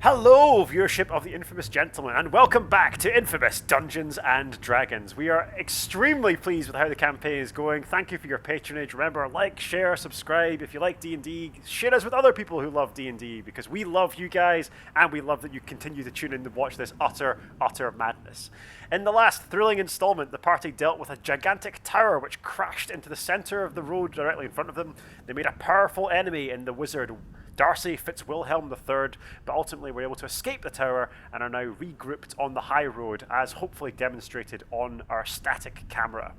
Hello, viewership of the Infamous Gentleman, and welcome back to Infamous Dungeons and Dragons. We are extremely pleased with how the campaign is going. Thank you for your patronage. Remember, like, share, subscribe. If you like D&D, share us with other people who love D&D, because we love you guys, and we love that you continue to tune in to watch this utter madness. In the last thrilling installment, the party dealt with a gigantic tower which crashed into the center of the road directly in front of them. They made a powerful enemy in the wizard Darcy Fitzwilhelm III, but ultimately were able to escape the tower and are now regrouped on the high road, as hopefully demonstrated on our static camera.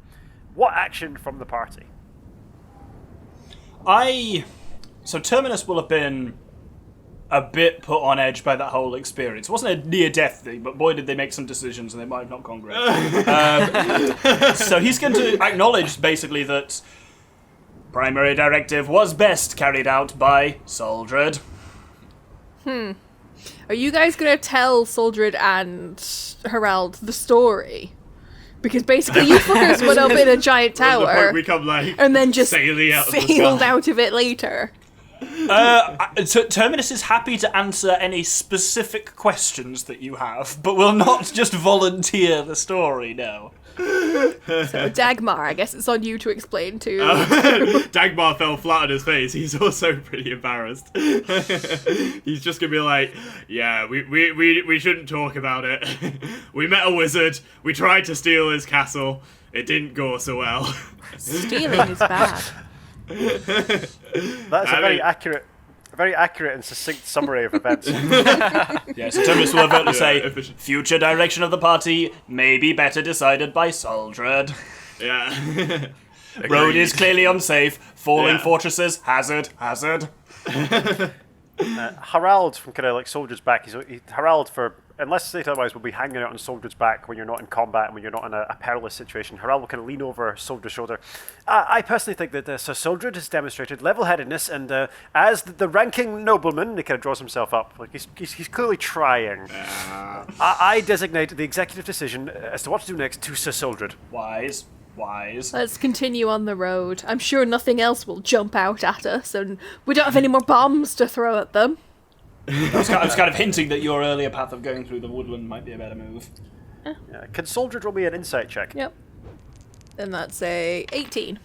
What action from the party? So Terminus will have been a bit put on edge by that whole experience. It wasn't a near-death thing, but boy did they make some decisions and they might have not gone great. So he's going to acknowledge, basically, that primary directive was best carried out by Soldred. Are you guys going to tell Soldred and Herald the story? Because basically you fuckers went up in a giant tower we come, and then just sailing out sailed out of it later. Terminus is happy to answer any specific questions that you have, but will not just volunteer the story, no. So Dagmar, I guess it's on you to explain to. Dagmar fell flat on his face. He's also pretty embarrassed. He's just gonna be like, yeah, we shouldn't talk about it. We met a wizard. We tried to steal his castle. It didn't go so well. Stealing is bad. That's a very accurate and succinct summary of events. Yes, so Terminus will overtly say, future direction of the party may be better decided by Soldred. Yeah. Road is clearly unsafe. Falling fortresses, hazard. Harald from kind of like Soldred's back. Harald, for unless stated otherwise, will be hanging out on Soldred's back when you're not in combat and when you're not in a perilous situation. Harald will kind of lean over Soldred's shoulder. I personally think that Sir Soldred has demonstrated level-headedness, and as the ranking nobleman, he kind of draws himself up. Like he's clearly trying. I designate the executive decision as to what to do next to Sir Soldred. Wise. Let's continue on the road. I'm sure nothing else will jump out at us, and we don't have any more bombs to throw at them. I was kind of hinting that your earlier path of going through the woodland might be a better move. Yeah. Can Soldred roll me an insight check? Yep. And that's a 18.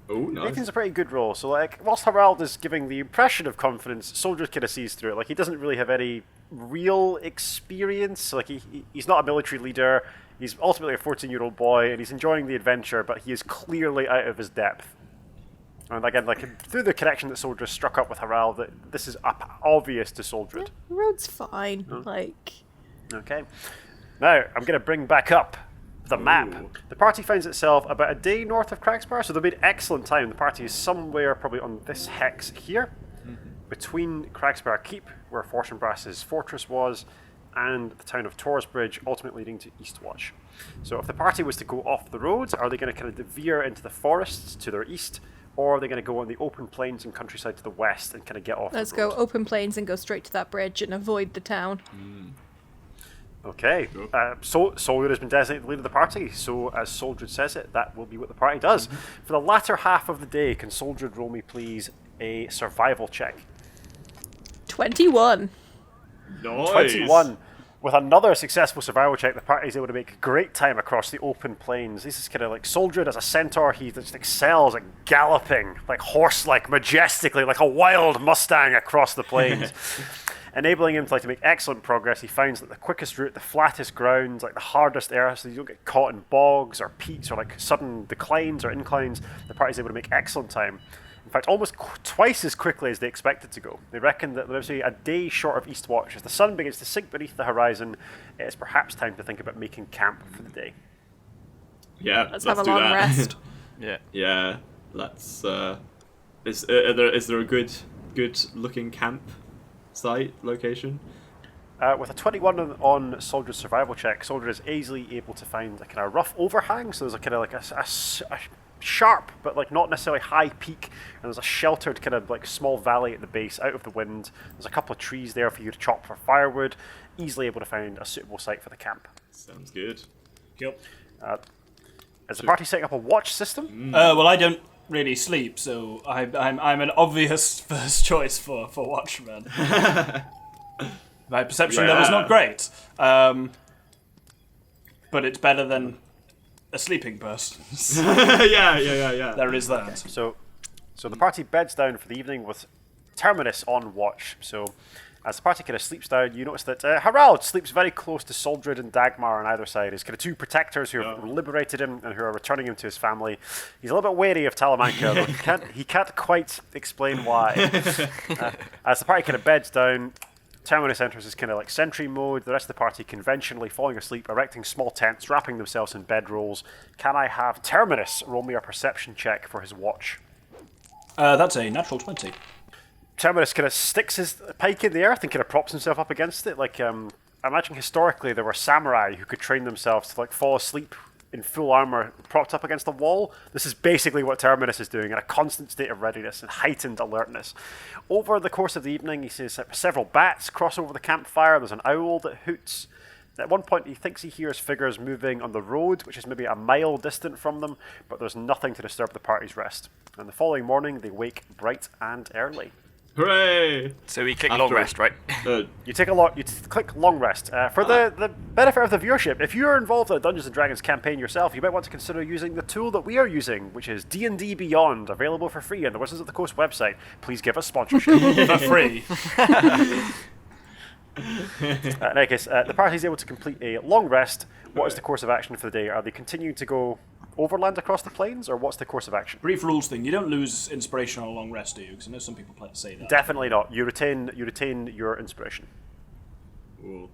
Oh, nice. 18's a pretty good roll. So, like, whilst Harald is giving the impression of confidence, Soldred kind of sees through it. Like, he doesn't really have any real experience. Like, he's not a military leader. He's ultimately a 14-year-old boy, and he's enjoying the adventure, but he is clearly out of his depth. And again, like, through the connection that Soldred struck up with Harald, that this is obvious to Soldred. Yeah, the road's fine. Okay. Now, I'm going to bring back up the map. The party finds itself about a day north of Cragsbar, so they've made excellent time. The party is somewhere probably on this hex here, between Cragsbar Keep, where Fortinbras's fortress was, and the town of Torsbridge, ultimately leading to Eastwatch. So if the party was to go off the road, are they going to kind of veer into the forests to their east, or are they going to go on the open plains and countryside to the west and kind of get off Let's the road? go open plains and go straight to that bridge and avoid the town. Okay. Soldred has been designated the leader of the party, so as Soldred says it, that will be what the party does. For the latter half of the day, can Soldred roll me, please, a survival check? 21. Nice. 21. With another successful survival check, the party is able to make great time across the open plains. This is kind of like Soldred as a centaur. He just excels at galloping, like horse-like, majestically, like a wild Mustang across the plains. Enabling him to make excellent progress. He finds that the quickest route, the flattest ground, like the hardest air, so you don't get caught in bogs or peats or like sudden declines or inclines. The party is able to make excellent time. In fact, almost twice as quickly as they expected to go. They reckon that there's a day short of Eastwatch. As the sun begins to sink beneath the horizon, it is perhaps time to think about making camp for the day. Yeah, Let's have a do long that. rest. Yeah. Let's. Is there a good looking camp site location? With a 21 on Soldred's survival check, Soldred is easily able to find a kind of rough overhang. So there's a kind of like a sharp but like not necessarily high peak, and there's a sheltered kind of like small valley at the base out of the wind. There's a couple of trees there for you to chop for firewood. Easily able to find a suitable site for the camp. Sounds good. Yep. Is the party setting up a watch system? Well, I don't really sleep, so I'm an obvious first choice for Watchman. My perception level's not great. But it's better than a sleeping person. yeah. There is that. So the party beds down for the evening with Terminus on watch. So as the party kind of sleeps down, you notice that Harald sleeps very close to Soldred and Dagmar on either side. He's kind of two protectors who have liberated him and who are returning him to his family. He's a little bit wary of Talamanca, though he can't quite explain why. As the party kind of beds down, Terminus enters his kind of like sentry mode. The rest of the party conventionally falling asleep, erecting small tents, wrapping themselves in bedrolls. Can I have Terminus roll me a perception check for his watch? That's a natural 20. Terminus kind of sticks his pike in the earth and kind of props himself up against it. Like, I imagine historically there were samurai who could train themselves to like fall asleep in full armor, propped up against the wall. This is basically what Terminus is doing, in a constant state of readiness and heightened alertness. Over the course of the evening, he sees several bats cross over the campfire. There's an owl that hoots. At one point, he thinks he hears figures moving on the road, which is maybe a mile distant from them, but there's nothing to disturb the party's rest. And the following morning, they wake bright and early. Hooray! So we click long rest, right? You click long rest. For the benefit of the viewership, if you're involved in a Dungeons & Dragons campaign yourself, you might want to consider using the tool that we are using, which is D&D Beyond, available for free on the Wizards of the Coast website. Please give us sponsorship. For free. In any case, the party is able to complete a long rest. What is the course of action for the day? Are they continuing to go overland across the plains, or what's the course of action? Brief rules thing. You don't lose inspiration on a long rest, do you? Because I know some people say that. Definitely not. You retain your inspiration. Cool.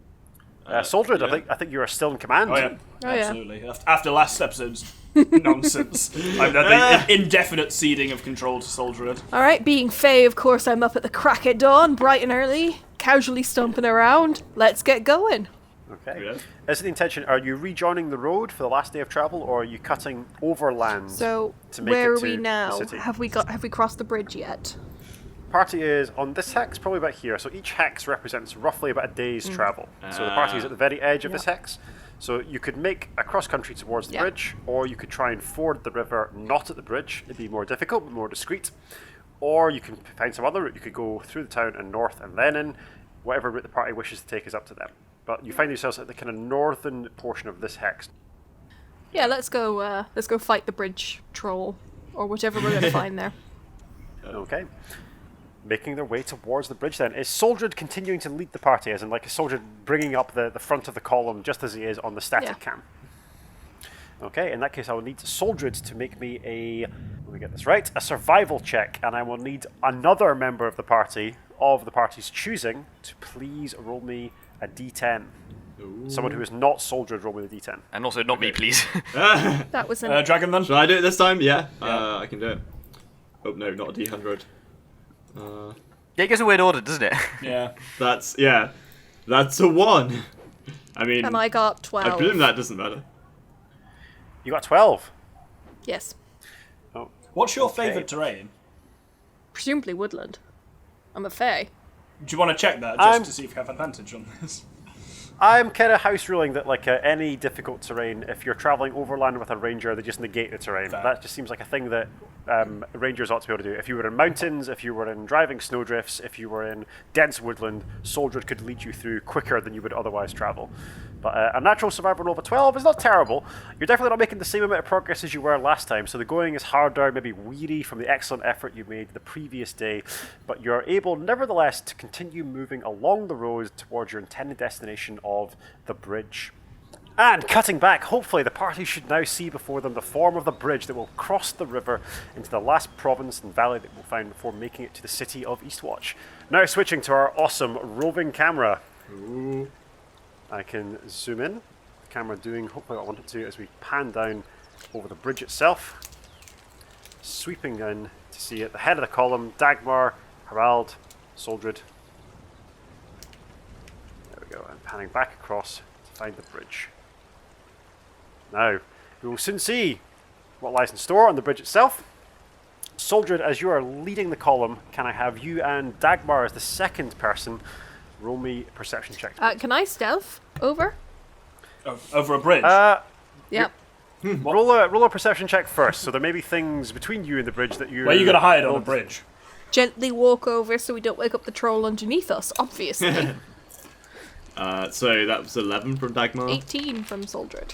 Soldred, I think you are still in command. Oh yeah, Oh, yeah. absolutely. After last episode's nonsense, the indefinite ceding of control to Soldred. All right, being Faye, of course, I'm up at the crack at dawn, bright and early, casually stomping around. Let's get going. Okay. Yeah. Is the intention? Are you rejoining the road for the last day of travel, or are you cutting overland? So, to make where it are we to now? the city? Have we crossed the bridge yet? Party is on this hex, probably about here. So each hex represents roughly about a day's travel. So the party is at the very edge of this hex. So you could make a cross country towards the bridge, or you could try and ford the river not at the bridge. It'd be more difficult, but more discreet. Or you can find some other route. You could go through the town and north and then in. Whatever route the party wishes to take is up to them. But you find yourselves at the kind of northern portion of this hex. Yeah, let's go fight the bridge troll, or whatever we're going to find there. Okay. Making their way towards the bridge then. Is Soldred continuing to lead the party, as in like a Soldred bringing up the front of the column just as he is on the static cam? Okay, in that case I will need Soldred to make me let me get this right, a survival check, and I will need another member of the party's choosing to please roll me a d10. Ooh. Someone who is not Soldred, roll me a d10. And also not me, please. That was an... Dragon then? Shall I do it this time? Yeah. I can do it. Oh no, not a d100. Yeah, it goes in weird order, doesn't it? Yeah. That's a 1. I mean, And I got 12. I presume that doesn't matter. You got 12. Yes. Oh. What's your favourite terrain? Presumably woodland. I'm a Fae. Do you want to check that just to see if you have advantage on this? I'm kind of house ruling that like any difficult terrain, if you're traveling overland with a ranger, they just negate the terrain. Fair. That just seems like a thing that rangers ought to be able to do. If you were in mountains, if you were in driving snowdrifts, if you were in dense woodland, Soldred could lead you through quicker than you would otherwise travel. But a natural survival roll of a 12 is not terrible. You're definitely not making the same amount of progress as you were last time, so the going is harder, maybe weary from the excellent effort you made the previous day, but you're able, nevertheless, to continue moving along the road towards your intended destination of the bridge. And cutting back, hopefully the party should now see before them the form of the bridge that will cross the river into the last province and valley that we'll find before making it to the city of Eastwatch. Now switching to our awesome roving camera. Ooh. I can zoom in. The camera doing hopefully what I want it to as we pan down over the bridge itself. Sweeping in to see at the head of the column, Dagmar, Harald, Soldred. There we go, and panning back across to find the bridge. Now, we will soon see what lies in store on the bridge itself. Soldred, as you are leading the column, can I have you and Dagmar as the second person roll me a perception check? Can I stealth over? Over a bridge? Yep. Roll a perception check first, so there may be things between you and the bridge that you... Where are you going to hide on a bridge? Gently walk over so we don't wake up the troll underneath us, obviously. So that was 11 from Dagmar. 18 from Soldred.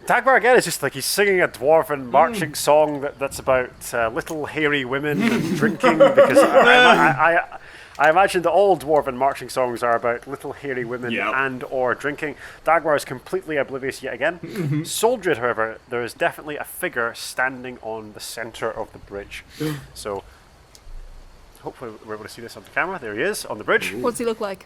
Dagmar again is just like he's singing a dwarven marching song that's about little hairy women and drinking, because I imagine that all dwarven marching songs are about little hairy women and or drinking. Dagmar is completely oblivious yet again. Soldred, however, there is definitely a figure standing on the centre of the bridge. So hopefully we're able to see this on the camera. There he is on the bridge. What's he look like?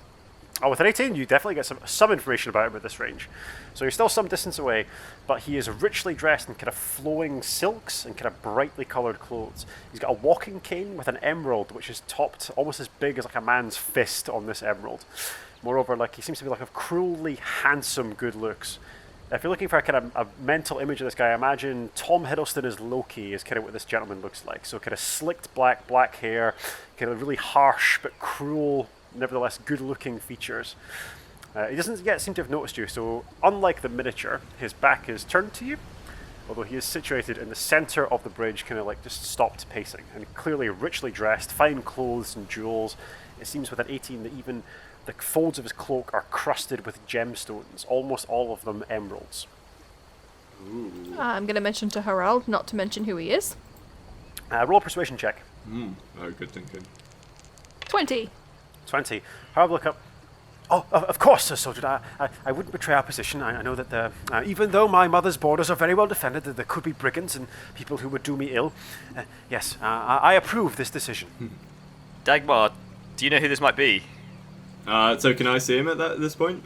Oh, with an 18, you definitely get some information about him at this range. So you're still some distance away, but he is richly dressed in kind of flowing silks and kind of brightly coloured clothes. He's got a walking cane with an emerald, which is topped almost as big as like a man's fist on this emerald. Moreover, like he seems to be like of cruelly handsome good looks. If you're looking for a kind of a mental image of this guy, imagine Tom Hiddleston as Loki is kind of what this gentleman looks like. So kind of slicked black hair, kind of really harsh but cruel, nevertheless good-looking features. He doesn't yet seem to have noticed you, so unlike the miniature, his back is turned to you, although he is situated in the centre of the bridge, kind of like just stopped pacing, and clearly richly dressed, fine clothes and jewels. It seems with an 18 that even the folds of his cloak are crusted with gemstones, almost all of them emeralds. I'm going to mention to Harald not to mention who he is. Roll a persuasion check. Oh, good thinking. 20. 20. Have a look up. Oh, of course, Sir Soldier. I wouldn't betray our position. I know that even though my mother's borders are very well defended, that there could be brigands and people who would do me ill. Yes, I approve this decision. Dagmar, do you know who this might be? So can I see him at this point?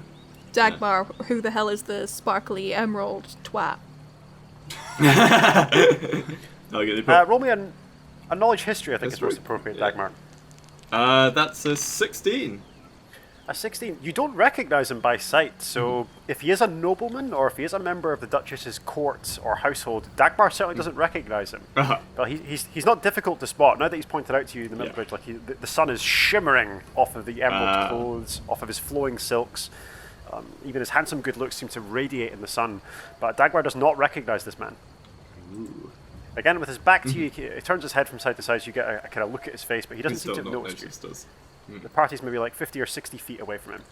Dagmar, who the hell is the sparkly emerald twat? I'll get the roll me a knowledge history, I think is most appropriate, Dagmar. That's a 16. A 16. You don't recognise him by sight, so if he is a nobleman or if he is a member of the Duchess's court or household, Dagmar certainly doesn't recognise him. But he's not difficult to spot. Now that he's pointed out to you in the middle of the bridge, like the sun is shimmering off of the emerald clothes, off of his flowing silks. Even his handsome good looks seem to radiate in the sun. But Dagmar does not recognise this man. Ooh. Again, with his back to you, he turns his head from side to side, so you get a kind of look at his face, but he doesn't seem to have noticed you. The party's maybe like 50 or 60 feet away from him.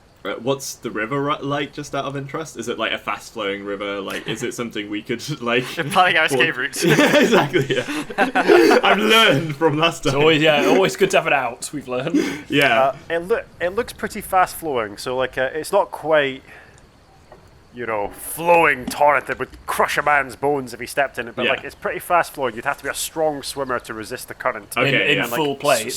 What's the river like, just out of interest? Is it like a fast-flowing river? Like, is it something we could, like... Planning our escape routes. Yeah, exactly, yeah. I've learned from last time. It's always good to have it out, we've learned. Yeah. It looks pretty fast-flowing, so like it's not quite... flowing torrent that would crush a man's bones if he stepped in it, but like it's pretty fast flowing. You'd have to be a strong swimmer to resist the current. In full play.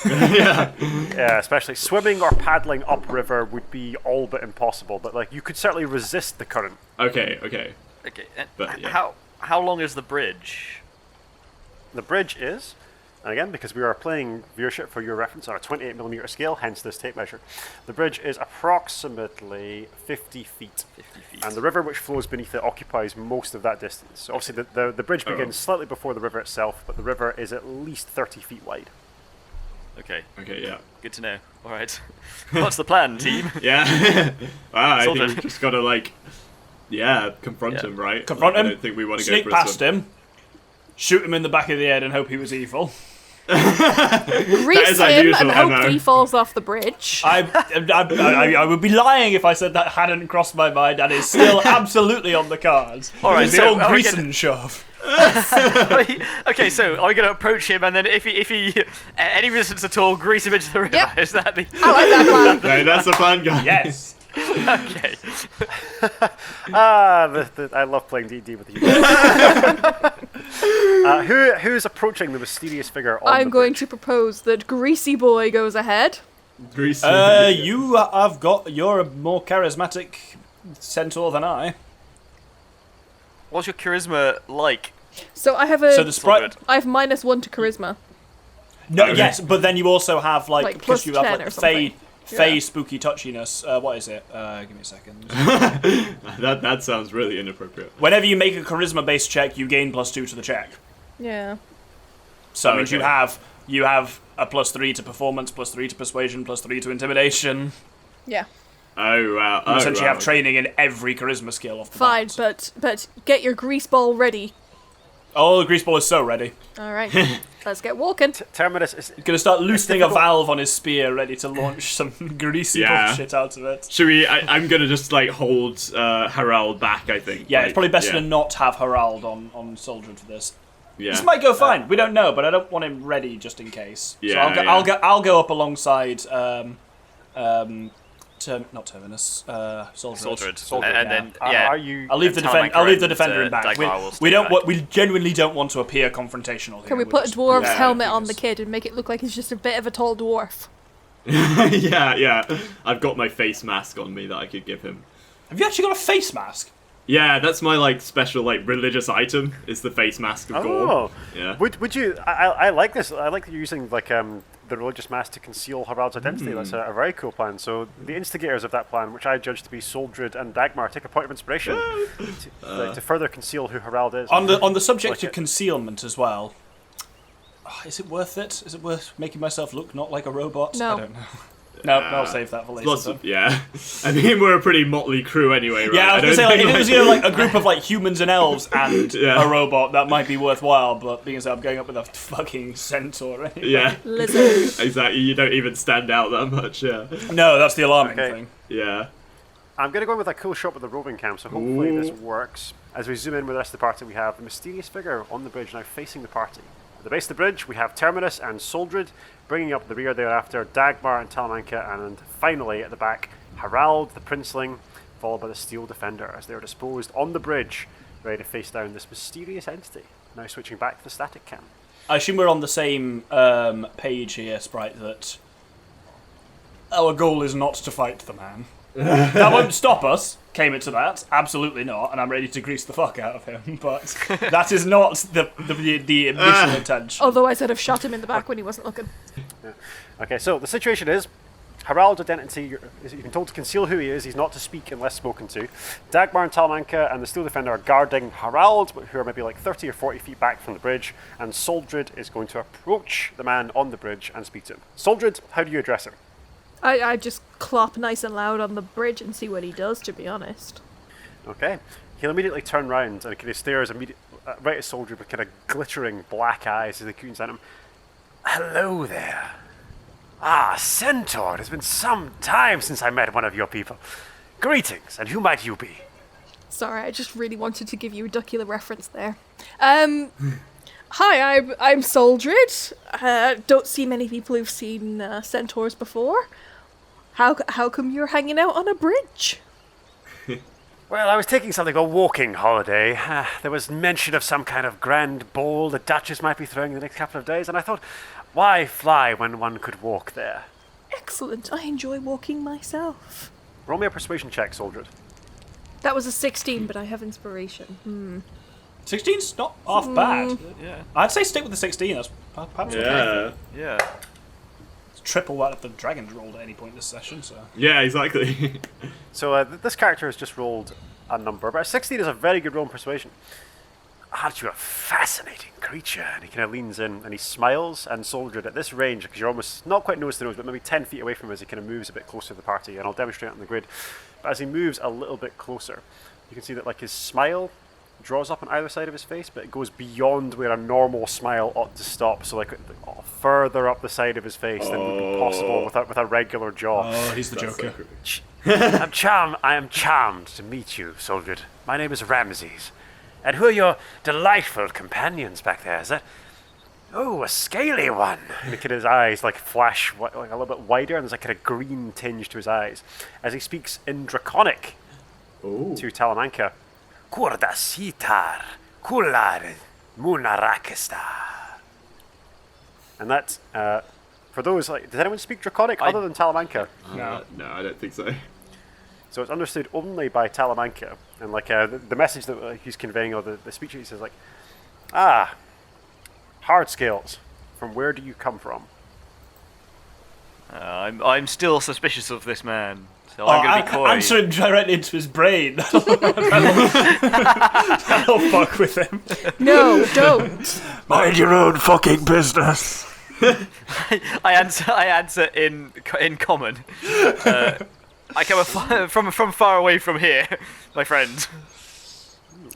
Yeah, especially swimming or paddling upriver would be all but impossible, but like you could certainly resist the current. Okay. But how long is the bridge? The bridge is, and again, because we are playing viewership for your reference on a 28mm scale, hence this tape measure, the bridge is approximately 50 feet. 50 feet. And the river which flows beneath it occupies most of that distance. So obviously the bridge begins slightly before the river itself, but the river is at least 30 feet wide. Okay, yeah. Good to know. All right. What's the plan, team? Yeah. I think we just gotta, confront him, right? Confront him, I don't think we want to sneak go for past him, shoot him in the back of the head and hope he was evil. Grease him and hope he falls off the bridge. I would be lying if I said that hadn't crossed my mind and is still absolutely on the cards. All right, the old grease and shove. Okay, so are we going to approach him and then if he any resistance at all, grease him into the river? Yep. Is that the... I like that plan. No, that's the plan, guys. Yes. Okay. I love playing D&D with you. Who's approaching the mysterious figure on I'm going to propose that Greasy Boy goes ahead. Greasy. You're a more charismatic centaur than I. What's your charisma like? So I have So the sprite. I have -1 to charisma. No, Okay. yes, but then you also have Like because you have 10 or something. Fey spooky touchiness. What is it? Give me a second. That sounds really inappropriate. Whenever you make a charisma-based check, you gain +2 to the check. Yeah. So it means Okay. you have a +3 to performance, +3 to persuasion, +3 to intimidation. Yeah. Oh, wow. You essentially have training in every charisma skill off the Fine, bat. but get your grease ball ready. Oh, the greaseball is so ready. All right, let's get walking. Terminus is He's gonna start loosening a difficult. valve on his spear, ready to launch some greasy bullshit out of it. Should we? I'm gonna just like hold Harald back. I think. Yeah, like, it's probably best yeah. to not have Harald on Soldier for this. Yeah. This might go fine. We don't know, but I don't want him ready just in case. Yeah, so I'll go up alongside not Terminus, Soldier. And then Are you? I'll leave the defender in back. We genuinely don't want to appear confrontational here. Can we We're put a just- dwarf's yeah, helmet I on think the kid and make it look like he's just a bit of a tall dwarf? Yeah. I've got my face mask on me that I could give him. Have you actually got a face mask? Yeah, that's my like special like religious item. Is the face mask of Gorm. Oh, Yeah. Would you? I like this. I like that you're using like the religious mask to conceal Harald's identity. That's a very cool plan. So the instigators of that plan, which I judge to be Soldred and Dagmar, take a point of inspiration to further conceal who Harald is. On the subject of concealment as well. Is it worth it? Is it worth making myself look not like a robot? No. I don't know. No, I'll save that for later. Lots of, yeah. I mean, we're a pretty motley crew anyway, right? Yeah, I was gonna say, like, if it was like a group of like humans and elves and Yeah. a robot, that might be worthwhile. But being as I'm going up with a fucking centaur, anyway. Yeah, Lizard. exactly. You don't even stand out that much. Yeah. No, that's the alarming Okay. thing. Yeah. I'm going to go in with a cool shot with the roving cam, so hopefully this works. As we zoom in with the rest of the party, we have the mysterious figure on the bridge now facing the party. At the base of the bridge, we have Terminus and Soldred, bringing up the rear thereafter, Dagmar and Talamanca, and finally at the back, Harald the Princeling, followed by the Steel Defender, as they are disposed on the bridge, ready to face down this mysterious entity. Now switching back to the static cam. I assume we're on the same page here, Sprite, that our goal is not to fight the man. That won't stop us, came it to that. Absolutely not, and I'm ready to grease the fuck out of him, but that is not the initial intention. Otherwise, I'd have shot him in the back when he wasn't looking. Okay, so the situation is, Harald's identity, you've been told to conceal who he is, he's not to speak unless spoken to. Dagmar and Talamanca and the Steel Defender are guarding Harald, who are maybe like 30 or 40 feet back from the bridge, and Soldred is going to approach the man on the bridge and speak to him. Soldred, how do you address him? I just clop nice and loud on the bridge and see what he does, to be honest. Okay. He'll immediately turn round and kind of stares right at Soldred with kind of glittering black eyes as he coons at him. Hello there. Ah, Centaur, it has been some time since I met one of your people. Greetings, and who might you be? Sorry, I just really wanted to give you a duckula reference there. Hi, I'm Soldred. Don't see many people who've seen centaurs before. How come you're hanging out on a bridge? Well, I was taking something of a walking holiday. There was mention of some kind of grand ball the Duchess might be throwing in the next couple of days, and I thought, why fly when one could walk there? Excellent. I enjoy walking myself. Roll me a persuasion check, Soldred. That was a 16, but I have inspiration. 16's not half bad. Yeah. I'd say stick with the 16. That's perhaps okay. Yeah. It's triple what the dragon's rolled at any point this session. So Yeah, exactly. So this character has just rolled a number, but a 16 is a very good roll in persuasion. Aren't you a fascinating creature? And he kind of leans in and he smiles, and Soldred at this range, because you're almost not quite nose to nose, but maybe 10 feet away from him as he kind of moves a bit closer to the party, and I'll demonstrate it on the grid. But as he moves a little bit closer, you can see that like his smile draws up on either side of his face, but it goes beyond where a normal smile ought to stop, so like further up the side of his face than would be possible with a regular jaw. oh, he's the Joker. I am charmed to meet you, Soldred. My name is Ramses. And who are your delightful companions back there? Is that... Oh, a scaly one. And look at his eyes like flash like a little bit wider, and there's like kind of green tinge to his eyes as he speaks in Draconic to Talamanca. Kurda sitar, kular munarakista. And that's, for those, like, does anyone speak Draconic other than Talamanca? No. No, I don't think so. So it's understood only by Talamanca, and like the message that he's conveying, or the speech he says, like, hard scales. From where do you come from? I'm still suspicious of this man, so I'm going to be coy. Answering directly into his brain. That'll fuck with him. No, don't. Mind your own fucking business. I answer in common. I come from far away from here, my friend.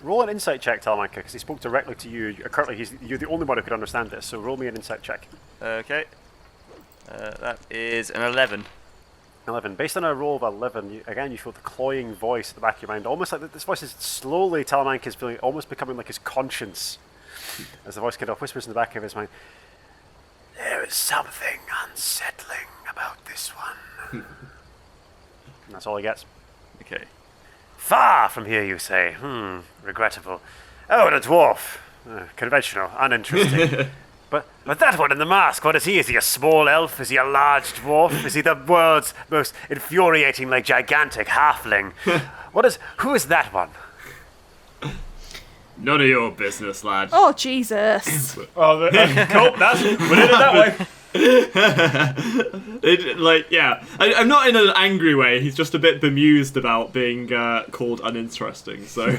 Roll an insight check, Talamanca, because he spoke directly to you. Currently, you're the only one who could understand this, so roll me an insight check. Okay. That is an 11. 11. Based on a roll of 11, you feel the cloying voice at the back of your mind. Almost like this voice is slowly, Talamanca is feeling, almost becoming like his conscience. As the voice kind of whispers in the back of his mind, there is something unsettling about this one. And that's all he gets. Okay. Far from here, you say. Regrettable. Oh, and a dwarf. Conventional, uninteresting. But that one in the mask, what is he? Is he a small elf? Is he a large dwarf? Is he the world's most infuriatingly gigantic halfling? Who is that one? None of your business, lad. Oh, Jesus. Cool. We're in it that way. I'm not in an angry way. He's just a bit bemused about being called uninteresting. So, In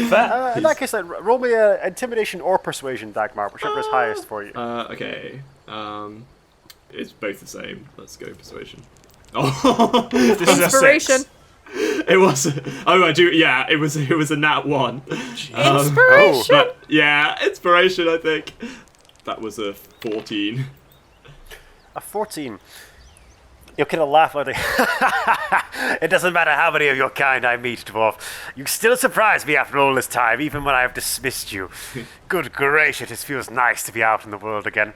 that case, then, roll me a intimidation or persuasion, Dagmar, whichever is highest for you. okay. It's both the same. Let's go persuasion. Oh, This is a Inspiration. 6. it was. Oh, I do. Yeah, it was a nat 1. Inspiration. But yeah, inspiration. I think that was a 14. A 14. You kind of laugh loudly. It doesn't matter how many of your kind I meet, dwarf. You still surprise me after all this time, even when I have dismissed you. Good gracious, it feels nice to be out in the world again.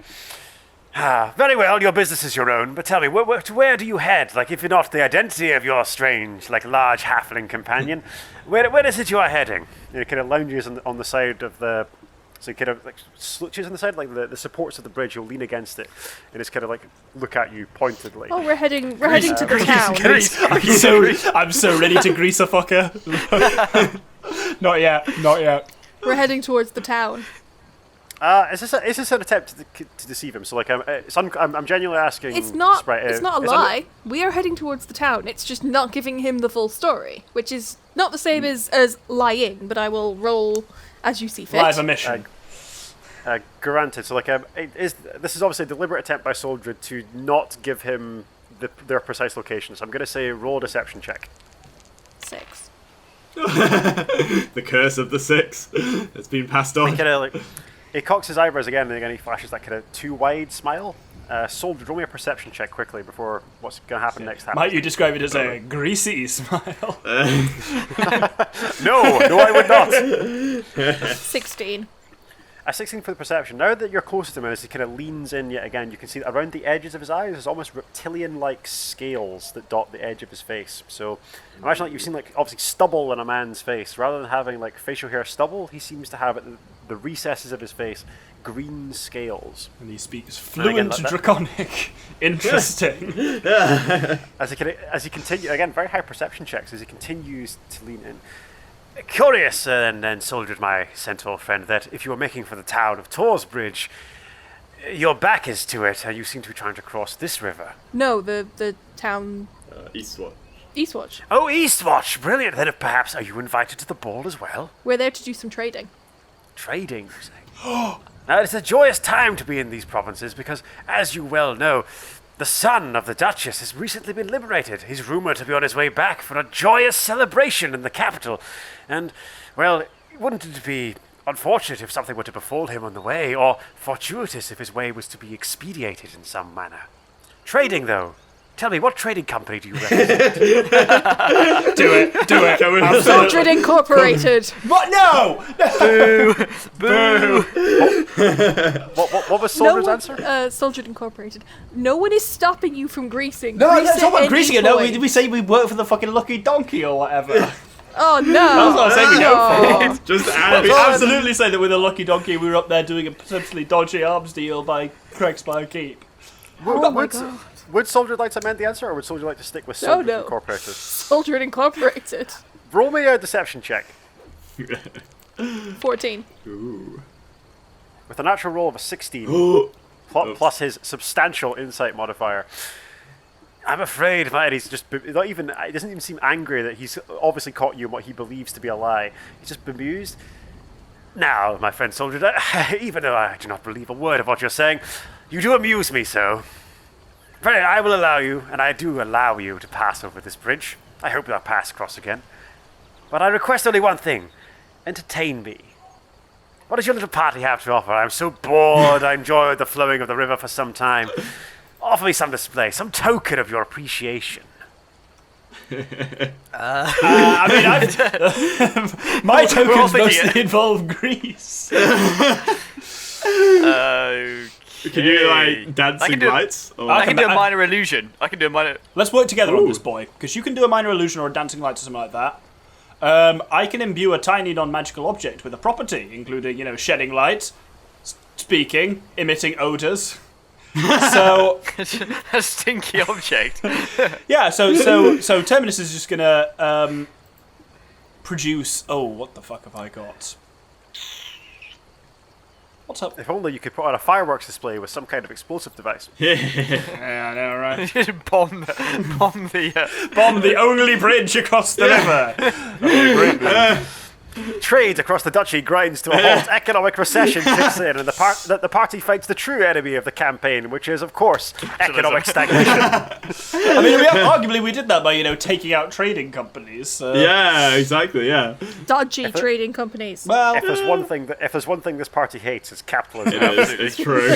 Very well, your business is your own, but tell me, where do you head? Like, if you're not the identity of your strange, like, large halfling companion, where is it you are heading? It kind of lounges on the side of the... So you kind of like slutches on the side, like the supports of the bridge. You'll lean against it, and it's kind of like look at you pointedly. Oh, we're heading to the town. I'm so ready to grease a fucker. Not yet. We're heading towards the town. Is this an attempt to deceive him? So like I'm genuinely asking. It's not. Sprite, It's not a is lie. We are heading towards the town. It's just not giving him the full story, which is not the same as lying. But I will roll as you see fit. Live a mission. Granted. So like this is obviously a deliberate attempt by Soldier to not give him their precise location. So I'm going to say roll a deception check. 6. The curse of the 6 has been passed on. He cocks his eyebrows again, and again he flashes that kind of too wide smile. Soldier, roll me a perception check quickly before what's going to happen next. Might you describe it as a greasy smile? No, I would not. 16. A 16 for the perception. Now that you're closer to him, as he kind of leans in yet again, you can see that around the edges of his eyes there's almost reptilian-like scales that dot the edge of his face. So imagine like you've seen like obviously stubble in a man's face. Rather than having like facial hair stubble, he seems to have at the recesses of his face green scales. And he speaks fluent Draconic. Interesting. As he continues, again, very high perception checks as he continues to lean in. Curious, and Soldier, my centaur friend, that if you were making for the town of Torsbridge, your back is to it, and you seem to be trying to cross this river. No, the town. Eastwatch. Eastwatch. Oh, Eastwatch! Brilliant! Then perhaps are you invited to the ball as well? We're there to do some trading. Trading, you say? Now, it's a joyous time to be in these provinces because, as you well know, the son of the Duchess has recently been liberated. He's rumoured to be on his way back for a joyous celebration in the capital. And, well, wouldn't it be unfortunate if something were to befall him on the way, or fortuitous if his way was to be expedited in some manner? Trading, though. Tell me, what trading company do you represent? Do it. Soldier Incorporated. What? No! Boo! What was Soldier's answer? Soldier Incorporated. No one is stopping you from greasing. No, Grease that's not at what any greasing it. No, point. we say we work for the fucking Lucky Donkey or whatever. Oh no! That's what I'm saying we go for. Just add We absolutely say that with the Lucky Donkey we were up there doing a potentially dodgy arms deal by Craigspire Keep. Oh my god. Would Soldier like to amend the answer, or would Soldier like to stick with Soldier No. Incorporated? Soldier Incorporated. Roll me a deception check. 14. Ooh. With a natural roll of a 16, plus his substantial insight modifier. I'm afraid, man, he's just not even. It doesn't even seem angry that he's obviously caught you in what he believes to be a lie. He's just bemused. Now, my friend Soldier, even though I do not believe a word of what you're saying, you do amuse me so. Very, I will allow you, and I do allow you to pass over this bridge. I hope thou pass across again. But I request only one thing. entertain me. What does your little party have to offer? I'm so bored. I enjoyed the flowing of the river for some time. Offer me some display, some token of your appreciation. I mean, my tokens mostly involve Greece. Can you like dancing lights? Or... I can do a minor illusion. Let's work together on this, boy, because you can do a minor illusion or a dancing light or something like that. I can imbue a tiny non-magical object with a property, including, shedding light, speaking, emitting odors. So a stinky object. yeah, so Terminus is just gonna produce. Oh, what the fuck have I got? What's up? If only you could put on a fireworks display with some kind of explosive device. Yeah, I know, right? bomb the only bridge across the river. Trade across the duchy grinds to a halt. Economic recession kicks in, and the party fights the true enemy of the campaign, which is, of course, economic stagnation. I mean, arguably we did that by taking out trading companies. So. Yeah, exactly. Yeah. Dodgy trading companies. Well, if there's one thing this party hates, it's capitalism. It's true.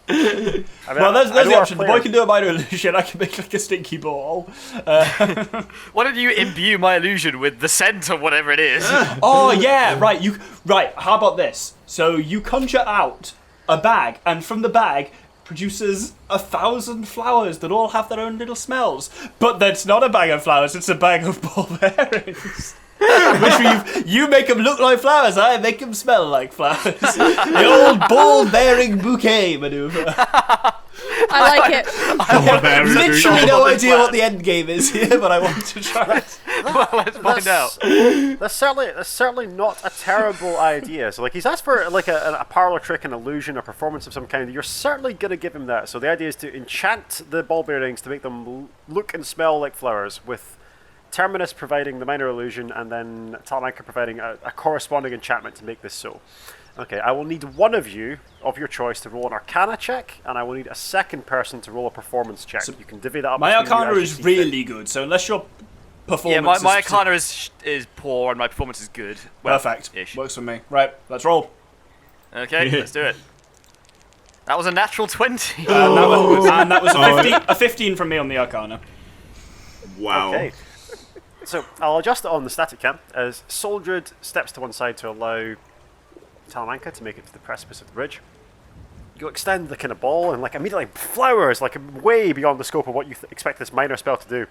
Well, there's the option. The boy can do a minor illusion. I can make like a stinky ball. Why don't you imbue my illusion with the scent or whatever it is? Oh yeah, right. Right. How about this? So you conjure out a bag, and from the bag produces 1,000 flowers that all have their own little smells. But that's not a bag of flowers; it's a bag of ball bearings. Which you make them look like flowers, I make them smell like flowers. The old ball-bearing bouquet maneuver. I like it. I have literally no idea what the end game is here, but I want to try it. Well, let's find out. That's certainly not a terrible idea. So, he's asked for a parlor trick, an illusion, a performance of some kind. You're certainly going to give him that. So the idea is to enchant the ball bearings to make them look and smell like flowers, with Terminus providing the minor illusion, and then Talamanca providing a corresponding enchantment to make this so. Okay, I will need one of you, of your choice, to roll an Arcana check, and I will need a second person to roll a performance check. So you can divvy that up. My Arcana is really good, so unless your performance my Arcana is poor and my performance is good. Well, perfect. Ish. Works for me. Right, let's roll. Okay, let's do it. That was a natural 20. And that was a 15 from me on the Arcana. Wow. Okay. So I'll adjust it on the static cam as Soldred steps to one side to allow Talamanca to make it to the precipice of the bridge. You extend the kind of ball, and immediately flowers, way beyond the scope of what you expect this minor spell to do.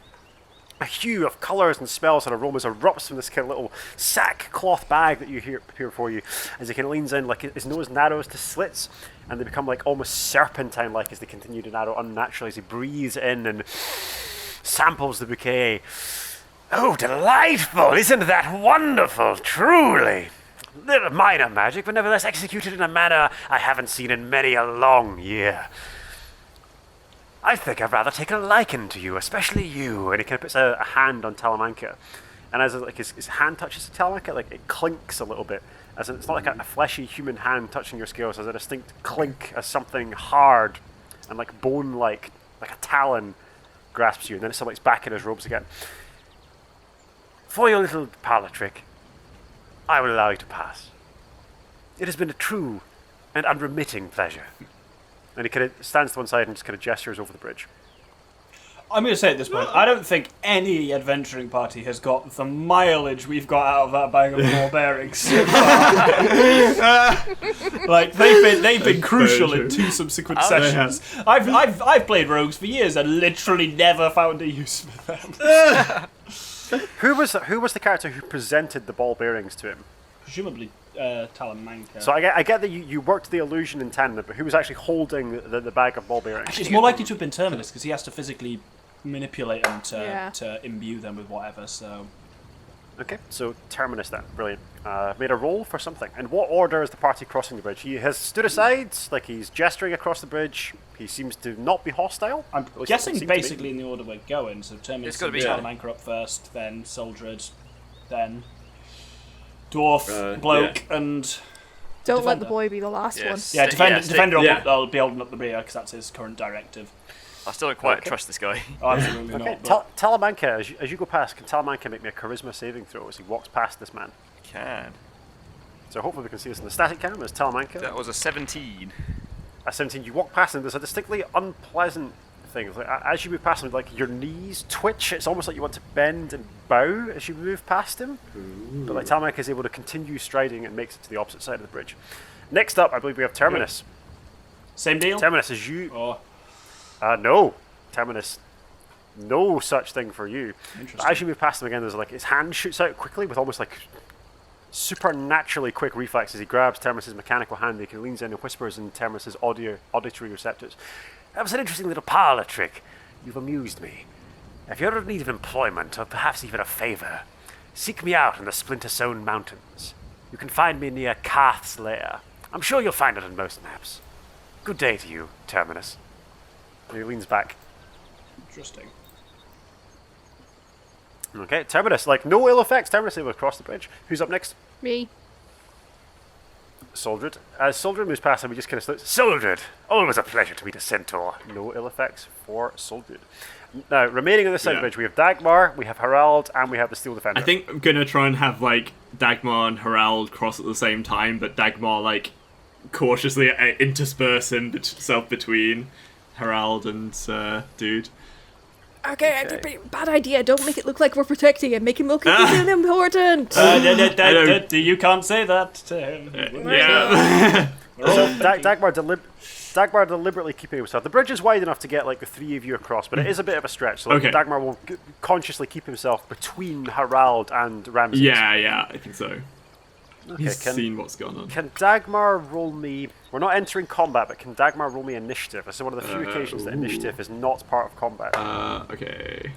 A hue of colours and smells and aromas erupts from this kind of little sackcloth bag that you hear before you, as he kind of leans in, his nose narrows to slits, and they become almost serpentine-like as they continue to narrow unnaturally as he breathes in and samples the bouquet. Oh, delightful! Isn't that wonderful, truly? Little minor magic, but nevertheless executed in a manner I haven't seen in many a long year. I think I'd rather take a liking to you, especially you. And he kind of puts a hand on Talamanca. And as his hand touches Talamanca, it clinks a little bit. As in, it's not a fleshy human hand touching your scales, there's a distinct clink as something hard and bone-like, like a talon, grasps you. And then it's back in his robes again. For your little parlor trick, I will allow you to pass. It has been a true and unremitting pleasure. And he kind of stands to one side and just kind of gestures over the bridge. I'm going to say at this point, I don't think any adventuring party has got the mileage we've got out of that bag of ball bearings. They've been crucial in 2 subsequent sessions. I've played rogues for years and literally never found a use for them. Who was the character who presented the ball bearings to him? Presumably Talamanca. So I get that you worked the illusion in tandem, but who was actually holding the bag of ball bearings? Actually, it's more likely to have been Terminus, because he has to physically manipulate them to imbue them with whatever, so... Okay, so Terminus then. Brilliant. Made a roll for something. In what order is the party crossing the bridge? He has stood aside, he's gesturing across the bridge. He seems to not be hostile. I'm guessing basically in the order we're going, so Terminus and Talamanca up first, then Soldred, then Dwarf, Bloke, and... Don't Defender. let the boy be the last one. Yeah, Defender will be holding up the rear, because that's his current directive. I still don't quite trust this guy. Oh, absolutely Okay, not. But... Talamanca, as you go past, can Talamanca make me a charisma saving throw as he walks past this man? can. So hopefully we can see this in the static cam. There's Talamanca. That was a 17. At 17, you walk past him. There's a distinctly unpleasant thing. Like, as you move past him, like your knees twitch. It's almost like you want to bend and bow as you move past him. But like Talamanca is able to continue striding and makes it to the opposite side of the bridge. Next up, I believe we have Terminus. Same deal? Terminus, is you... Oh, no. Terminus, no such thing for you. But interesting. as you move past him again, there's like his hand shoots out quickly with almost like supernaturally quick reflexes. He grabs Terminus's mechanical hand. He leans in and whispers in Terminus's auditory receptors. That was an interesting little parlor trick. You've amused me. If you're in need of employment, or perhaps even a favour, seek me out in the Splinter Zone Mountains. You can find me near Karth's lair. I'm sure you'll find it on most maps. Good day to you, Terminus. And he leans back. Interesting. Okay, Terminus, like no ill effects. Terminus able to cross the bridge. Who's up next? Me. Soldred. As Soldred moves past him, we just kind of slow. Soldred! Always a pleasure to meet a centaur. No ill effects for Soldred. Now, remaining on this side of the bridge, we have Dagmar, we have Harald, and we have the Steel Defender. I think I'm gonna try and have like Dagmar and Harald cross at the same time, but Dagmar like cautiously intersperse himself between Harald and dude. Okay, bad idea. Don't make it look like we're protecting him. Make him look like he's important. You can't say that to him. Yeah. Dagmar deliberately keeping himself. The bridge is wide enough to get like the three of you across, but it is a bit of a stretch. So like, Okay. Dagmar will consciously keep himself between Harald and Ramses. Yeah, I think so. Okay, He's seen what's going on. Can Dagmar roll me... We're not entering combat, but can Dagmar roll me initiative? This is one of the few occasions that initiative is not part of combat. Okay.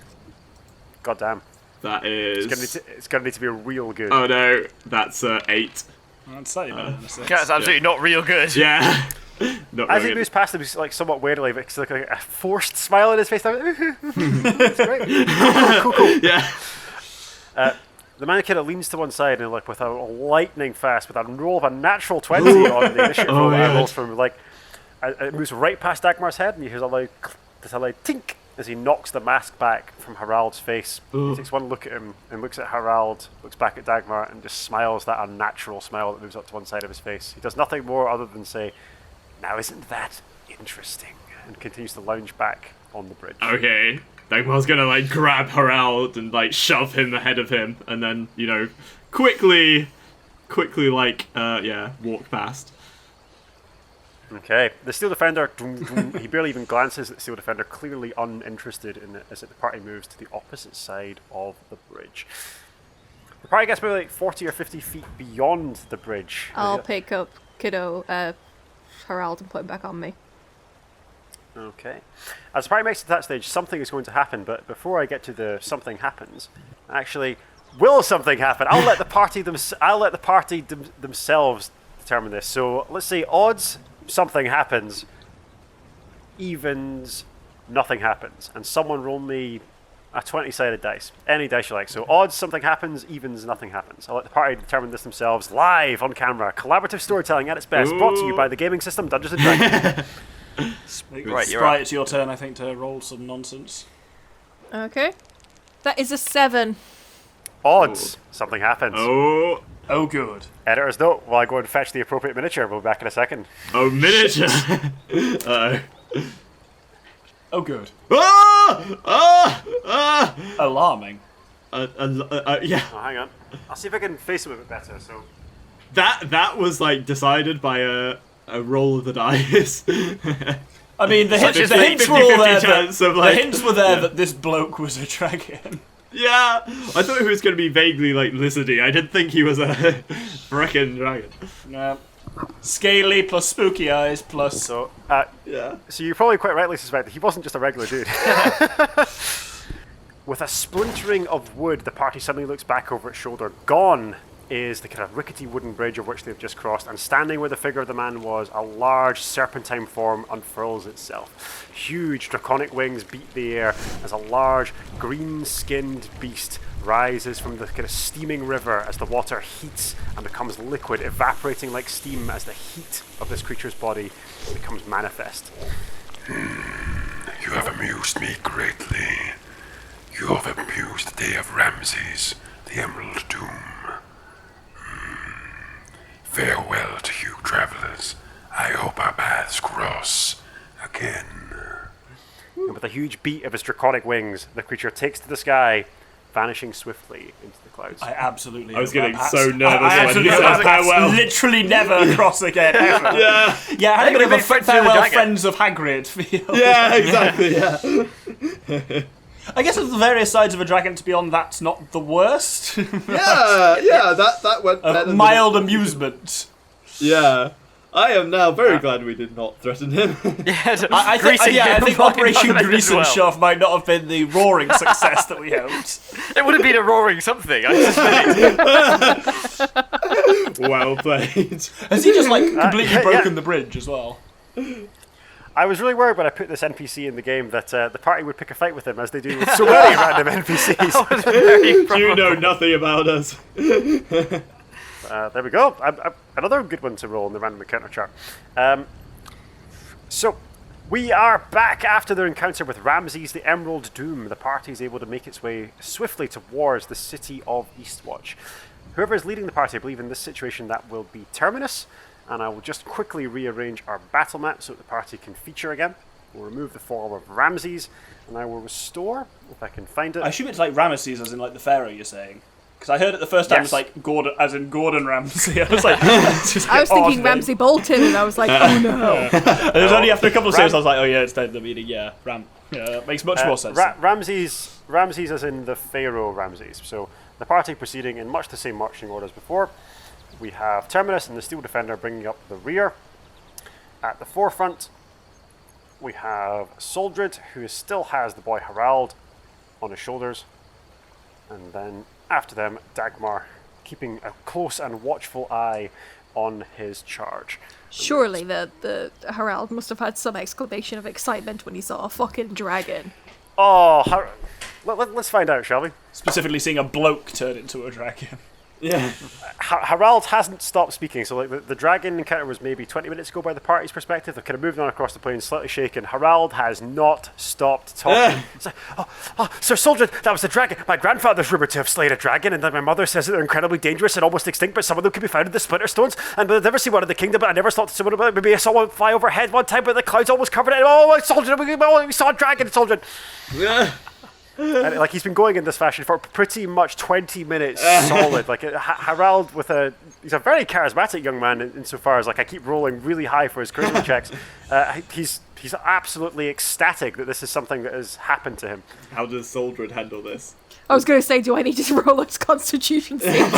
God damn. That is... It's gonna need to be real good. Oh no, that's 8. That's slightly better than a 6. That's absolutely not real good. Yeah. Not As he really moves past him, he's like somewhat warily, but it's like a forced smile on his face. It's great. Cool. Yeah. The man kind of leans to one side and like with a lightning fast, with a roll of a natural 20 on the initiative roll that rolls from like, it moves right past Dagmar's head, and you hear a loud tink as he knocks the mask back from Harald's face. He takes one look at him and looks at Harald, looks back at Dagmar, and just smiles that unnatural smile that moves up to one side of his face. He does nothing more other than say, "Now isn't that interesting?" and continues to lounge back on the bridge. Okay. Dagmar's gonna like grab Harald and like shove him ahead of him, and then quickly like walk past. Okay, the Steel Defender, he barely even glances at the Steel Defender, clearly uninterested in it as the party moves to the opposite side of the bridge. The party gets maybe like 40 or 50 feet beyond the bridge. I'll pick up Kiddo, Harald, and put him back on me. Okay. As the party makes it to that stage, something is going to happen, but before I get to the something happens, actually, will something happen? I'll let the party themselves determine this. So let's say odds, something happens, evens, nothing happens, and someone roll me a 20-sided dice, any dice you like. So odds, something happens, evens, nothing happens. I'll let the party determine this themselves, live on camera. Collaborative storytelling at its best, brought to you by the gaming system Dungeons & Dragons. Right, you're Sprite, up. it's your turn, I think, to roll some nonsense. Okay. That is a 7. Odds, something happens. Oh, Good. Editor's note, while I go and fetch the appropriate miniature. We'll be back in a second. miniature. Uh-oh. Oh, good. Ah! Alarming. Yeah. Oh, hang on. I'll see if I can face him a bit better. So That was like decided by a roll of the dice. I mean, the hints were all there. The hints were there that this bloke was a dragon. Yeah, I thought he was going to be vaguely like lizardy. I didn't think he was a frickin' dragon. No. Scaly plus spooky eyes plus. So Yeah. So you probably quite rightly suspect that he wasn't just a regular dude. With a splintering of wood, the party suddenly looks back over its shoulder. Gone is the kind of rickety wooden bridge of which they've just crossed, and standing where the figure of the man was, a large serpentine form unfurls itself. Huge draconic wings beat the air as a large green-skinned beast rises from the kind of steaming river as the water heats and becomes liquid, evaporating like steam as the heat of this creature's body becomes manifest. You have amused me greatly. You have amused the day of Ramses, the Emerald Tomb. With a huge beat of his draconic wings, the creature takes to the sky, vanishing swiftly into the clouds. I absolutely. I was hope getting that so pass- nervous I when absolutely you said hope that pass farewell. literally never cross again. Ever. Yeah. Yeah, I had a think bit of we a made friends with the farewell dragon. friends of Hagrid feel. Yeah, exactly. Yeah. I guess of the various sides of a dragon to be on, that's not the worst. Yeah. That went better A than mild amusement. Yeah. I am now very glad we did not threaten him. Yeah, so I think, greasing I him think fucking Operation fucking Grease and well. Shove might not have been the roaring success that we hoped. It would have been a roaring something. I suspect. Well played. Has he just like completely yeah. broken the bridge as well? I was really worried when I put this NPC in the game that the party would pick a fight with him, as they do with so many random NPCs. Very You know nothing about us. There we go. Another good one to roll in the random encounter chart. So, we are back after their encounter with Ramses the Emerald Doom. The party is able to make its way swiftly towards the city of Eastwatch. Whoever is leading the party, I believe in this situation that will be Terminus, and I will just quickly rearrange our battle map so that the party can feature again. We'll remove the form of Ramses, and I will restore, if I can find it. I assume it's like Ramesses, as in like the pharaoh. You're saying? Because I heard it the first time. Yes. It's like Gordon, as in Gordon Ramsay. I was like, it's just a I was bit odd thinking name. Ramsay Bolton, and I was like, oh no. And it was only after a couple of saves I was like, oh yeah, it's the meaning. Yeah, Ram. Yeah, that makes much more sense. Ramses as in the Pharaoh Ramses. So the party proceeding in much the same marching order as before. We have Terminus and the Steel Defender bringing up the rear. At the forefront, we have Soldred, who still has the boy Harald on his shoulders. And then after them, Dagmar, keeping a close and watchful eye on his charge. Surely the Harald must have had some exclamation of excitement when he saw a fucking dragon. Oh, let's find out, shall we? Specifically, seeing a bloke turn into a dragon. Yeah. Harald hasn't stopped speaking, so like the dragon encounter was maybe 20 minutes ago by the party's perspective. They've kind of moved on across the plains, slightly shaken. Harald has not stopped talking. It's like, Sir Soldier, that was the dragon. My grandfather's rumoured to have slain a dragon, and then my mother says that they're incredibly dangerous and almost extinct, but some of them can be found in the Splinter Stones. And I've never seen one in the kingdom, but I never thought to someone about it. Maybe I saw one fly overhead one time, but the clouds almost covered it. Oh, Soldier, we saw a dragon, Soldier. Yeah. And, like, he's been going in this fashion for pretty much 20 minutes solid. Like Harald, he's a very charismatic young man insofar as like I keep rolling really high for his charisma checks. He's absolutely ecstatic that this is something that has happened to him. How does Soldred handle this? I was going to say, do I need to roll his constitution save?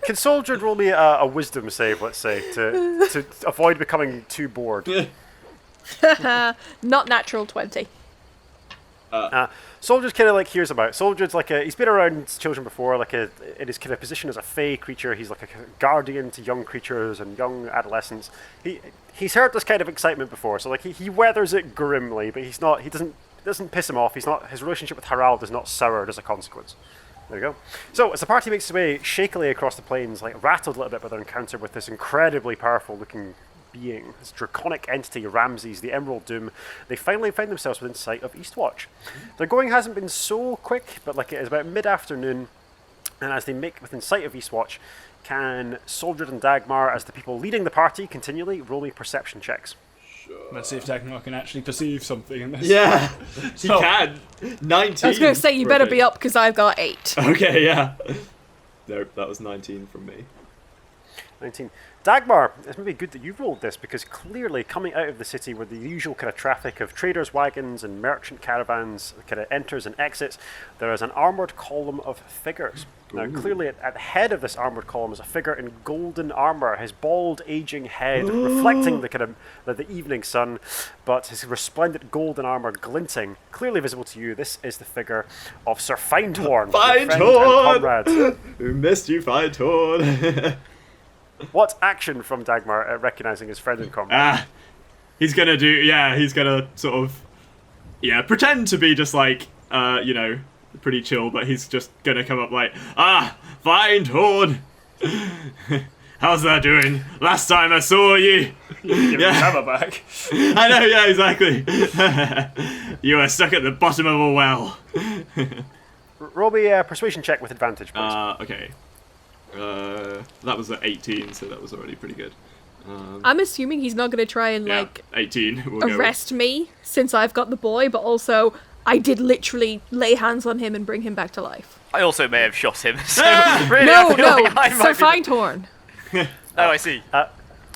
Can Soldier roll me a wisdom save, let's say, to avoid becoming too bored? Not natural 20. Soldier's kind of like hears about it. Soldier's like he's been around children before, like in his kind of position as a fey creature. He's like a guardian to young creatures and young adolescents. He's heard this kind of excitement before, so like he weathers it grimly, but it doesn't piss him off. His relationship with Harald is not soured as a consequence. There you go. So as the party makes its way shakily across the plains, like rattled a little bit by their encounter with this incredibly powerful looking being, this draconic entity, Ramses, the Emerald Doom, they finally find themselves within sight of Eastwatch. Their going hasn't been so quick, but like it is about mid-afternoon, and as they make within sight of Eastwatch, can Soldred and Dagmar, as the people leading the party, continually roll me perception checks? Let's see if Dagmar can actually perceive something in this. Yeah. He So- can. 19. I was going to say, you better be up because I've got 8. Okay, yeah. Nope, that was 19 from me. 19. Dagmar, it's maybe good that you rolled this, because clearly coming out of the city where the usual kind of traffic of traders' wagons and merchant caravans kind of enters and exits, there is an armoured column of figures. Now, clearly at the head of this armoured column is a figure in golden armour, his bald, aging head reflecting the kind of the evening sun, but his resplendent golden armour glinting, clearly visible to you. This is the figure of Sir Findhorn, your friend and comrade. Findhorn! We missed you, Findhorn. What action from Dagmar at recognising his friend and comrade? He's gonna sort of, pretend to be just like, pretty chill, but he's just gonna come up like, Findhorn! How's that doing? Last time I saw you! Give his hammer back. I know, yeah, exactly. You were stuck at the bottom of a well. Roll me a persuasion check with advantage, please. Okay. That was at 18, so that was already pretty good. I'm assuming he's not going to try and, Yeah, like, 18. We'll go with. arrest me since I've got the boy, but also I did literally lay hands on him and bring him back to life. I also may have shot him. So really, No, I feel no, like I Sir might be Feintorn. Oh, I see.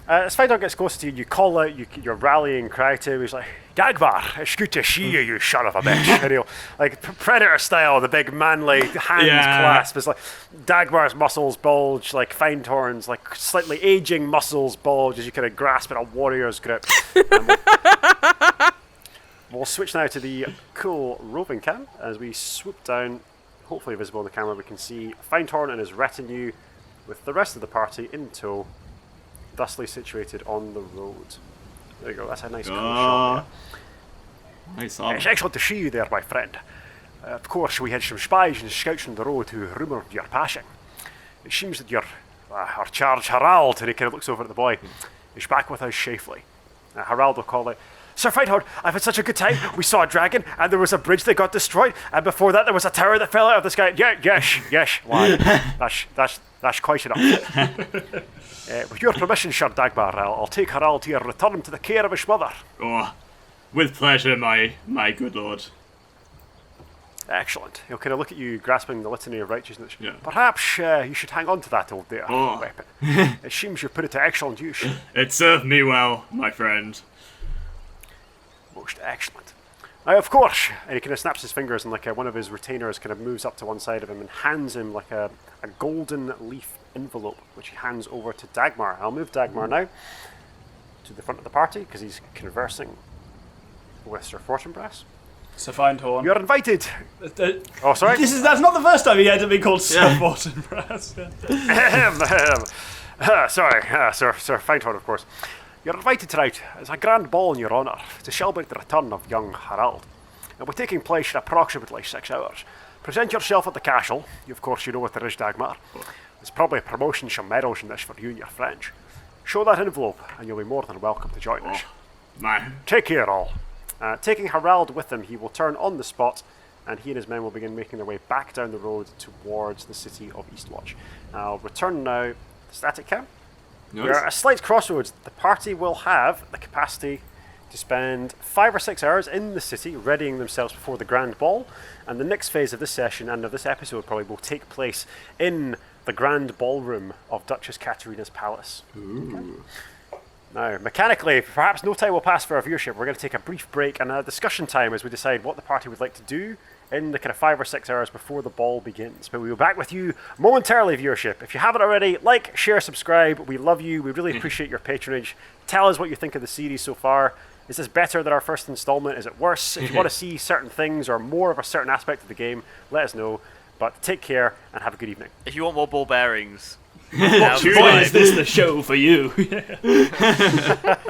As Findor gets closer to you, you call out your rallying cry to him. He's like, Dagmar, it's good to see you, you son of a bitch. And he'll, like, Predator style, the big manly hand clasp. It's like Dagmar's muscles bulge, like Feintorn's, like, slightly aging muscles bulge as you kind of grasp in a warrior's grip. We'll switch now to the cool roving cam as we swoop down, hopefully visible on the camera. We can see Feintorn and his retinue with the rest of the party in tow, thusly situated on the road. There you go, that's a nice cool shot there. Nice arm. It's excellent to see you there, my friend. Of course, we had some spies and scouts on the road who rumoured your passing. It seems that our charge Harald, and he kind of looks over at the boy, is back with us safely. Harald will call out, Sir Feinhorn, I've had such a good time. We saw a dragon, and there was a bridge that got destroyed, and before that there was a tower that fell out of the sky. Yes, lad. That's quite enough. With your permission, Sir Dagmar, I'll take Harald here and return him to the care of his mother. Oh, with pleasure, my good lord. Excellent. He'll kind of look at you, grasping the litany of righteousness. Yeah. Perhaps you should hang on to that old weapon. It seems you've put it to excellent use. It served me well, my friend. Most excellent. Now, of course, and he kind of snaps his fingers, and like one of his retainers kind of moves up to one side of him and hands him like a golden leaf envelope, which he hands over to Dagmar. I'll move Dagmar now to the front of the party because he's conversing with Sir Fortinbras. Sir Feintorn. You're invited. Oh, sorry. That's not the first time he had to be called Sir Fortinbras. Sir Feintorn, of course. You're invited tonight. It's a grand ball in your honour to celebrate the return of young Harald. It will be taking place in approximately 6 hours. Present yourself at the castle. Of course, you know what there is, Dagmar. There's probably a promotion, some medals in this for you and your friends. Show that envelope, and you'll be more than welcome to join us. Take care, all. Taking Harald with him, he will turn on the spot, and he and his men will begin making their way back down the road towards the city of Eastwatch. I'll return now to static cam. Nice. We're at a slight crossroads. The party will have the capacity to spend 5 or 6 hours in the city, readying themselves before the grand ball. And the next phase of this session and of this episode probably will take place in the grand ballroom of Duchess Katerina's palace. Ooh. Now, mechanically, perhaps no time will pass for our viewership. We're going to take a brief break and a discussion time as we decide what the party would like to do in the kind of 5 or 6 hours before the ball begins. But we'll be back with you momentarily, viewership. If you haven't already, like, share, subscribe. We love you. We really appreciate your patronage. Tell us what you think of the series so far. Is this better than our first installment? Is it worse? If you want to see certain things or more of a certain aspect of the game, let us know. But take care and have a good evening. If you want more ball bearings, Boy, is this the show for you.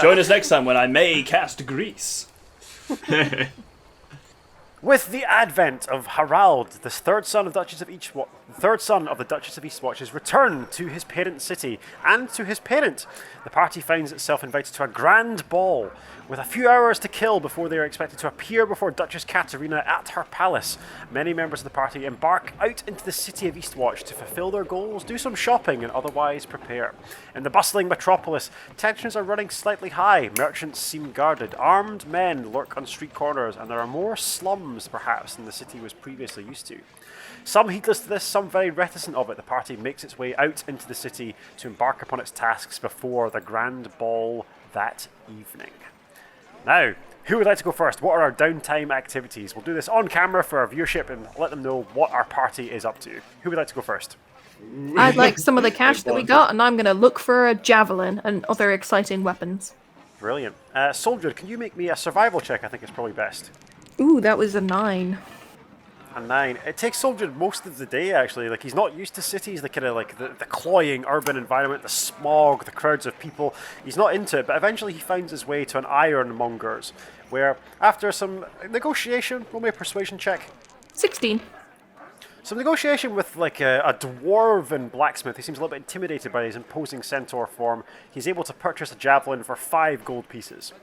Join us next time when I may cast Grease. With the advent of Harald, the third son of the Duchess of Eastwatch's return to his parent city and to his parent, the party finds itself invited to a grand ball with a few hours to kill before they are expected to appear before Duchess Katerina at her palace. Many members of the party embark out into the city of Eastwatch to fulfill their goals, do some shopping, and otherwise prepare. In the bustling metropolis, tensions are running slightly high. Merchants seem guarded, armed men lurk on street corners, and there are more slums, perhaps, than the city was previously used to. Some heedless to this, some very reticent of it, the party makes its way out into the city to embark upon its tasks before the grand ball that evening. Now, who would like to go first? What are our downtime activities? We'll do this on camera for our viewership and let them know what our party is up to. Who would like to go first? I'd like some of the cash that we got, and I'm going to look for a javelin and other exciting weapons. Brilliant. Soldier, can you make me a survival check? I think it's probably best. Ooh, that was a 9. A 9. It takes Soldier most of the day, actually. Like, he's not used to cities, the kind of like the cloying urban environment, the smog, the crowds of people. He's not into it, but eventually he finds his way to an ironmonger's, where after some negotiation, roll me a persuasion check. 16. Some negotiation with like a dwarven blacksmith. He seems a little bit intimidated by his imposing centaur form. He's able to purchase a javelin for 5 gold pieces.